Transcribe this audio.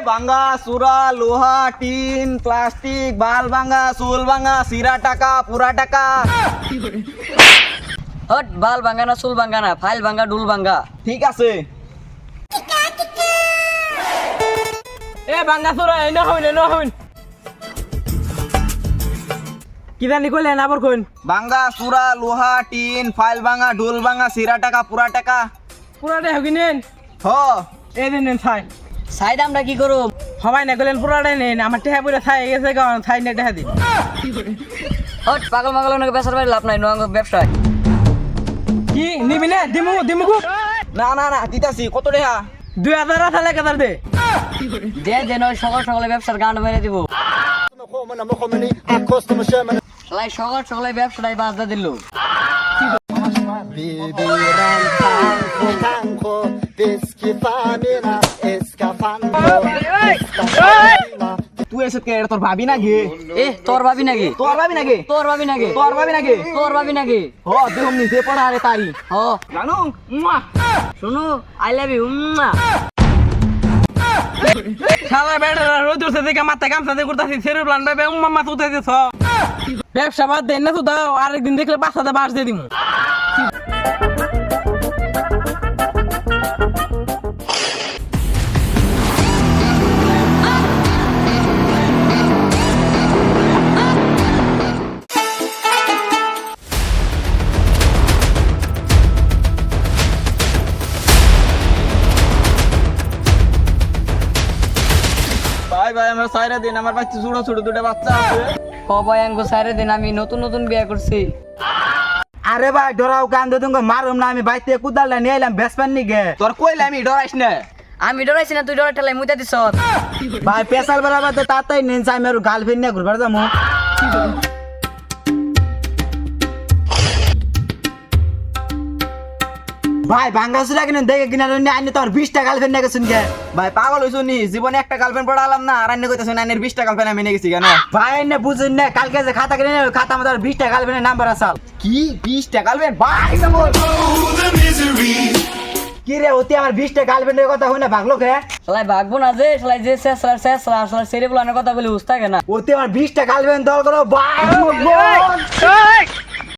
ভাঙ্গা চূড়া লোহা টিন প্লাস্টিক বাল ভাঙ্গা চুল ভাঙ্গা সিরা টাকা পুরা টাকা। হট বাল ভাঙ্গা না চুল ভাঙ্গা না ফাইল ভাঙ্গা ডুল ভাঙ্গা। ঠিক আছে। এ ভাঙ্গা চোরা এই নহইন কি জানি কইলেন আবার কইন। ভাঙ্গা চূড়া লোহা টিন ফাইল ভাঙ্গা ঢোল ভাঙ্গা সিরা টাকা পুরা টাকা। পুরাটাই হকি নেন হ এই দিন নেন ছাই সাইড আমরা কি করব? সবাই না গেলেন পুরাটাই নেন আমার টেহা পুরা ছাই গেছে গান ছাই নে টেহা দিন। হট পাগল মাগল অনেক বেসার বাড়ি লাভ নাই নোয়াঙ্গ ব্যবসায়। কি নিবি না দিমু খুব না না না দিতাছি কত টাকা? 2000 আছে লাগে তার দে দে নয় সকাল সকালে ব্যবসার গান মেরে দিব। সবাই সকাল সকালে ব্যবসাটাই বাজতে দিল। তুই এসে কে তোর ভাবি নাকি? এ তোর ভাবি নাকি? তোর ভাবি নাকি? তোর ভাবি নাকি? তোর ভাবি নাকি? তোর ভাবি নাকি? হ দেখুন নিচে পড়া আরে তারি হ জানো শুনো আই লাভ ইউ। শালা বেটা রোদ উঠছে দেখে মাথা গামছা দিয়ে করতেছি সেরে প্লান ভাই মামা তুই দিছ ব্যবসা বাদ দেন না তো দাও আরেকদিন দেখলে বাসাতে বাস দিয়ে দিমু। ভাই ভাই আমার সাইরা দিন আমার বাচ্চা ছোট ছোট দুটো বাচ্চা আছে। কবাই আঙ্গো সাইরে দিন আমি নতুন নতুন বিয়ে করছি। আরে ভাই ডরাও কান দে তুমি মারুম না আমি বাইতে কুদালটা নিয়ে এলাম বেসপান নিগে তোর কইলে আমি ডরাইস না। আমি ডরাইছি না তুই ডরাই ঠেলাই মুইতা দিছ। ভাই পেশাল বরাবর তো তাতাই নিন চাই মেরু গার্লফ্রেন্ড নিয়ে ঘুরবার যাবো। ভাই ভাঙ্গাসুরা কিনে দেখে কিনা আইনি তোর 20টা গার্লফ্রেন্ড নিয়ে গেছেন কে? ভাই পাগল হইছো নি জীবনে একটা গার্লফ্রেন্ড পড়ালাম না আর আন্নে কইতাছ না আন্নের 20টা গার্লফ্রেন্ড আমি নিয়ে গেছি কেন? ভাই এনে বুঝুন না কালকে যে খাতা কিনে খাতা আমাদের 20টা গার্লফ্রেন্ডের নাম্বার আসাল। কি 20টা গার্লফ্রেন্ড? ভাই সাবল কি রে ওতে আমার 20টা গার্লফ্রেন্ডের কথা হই না ভাগলো কে? শালাই ভাগবো না যে শালাই যে শেষ সেরে বলানোর কথা বলে উস্তা কেনা। ওতে আমার 20টা গার্লফ্রেন্ড দল করো ভাই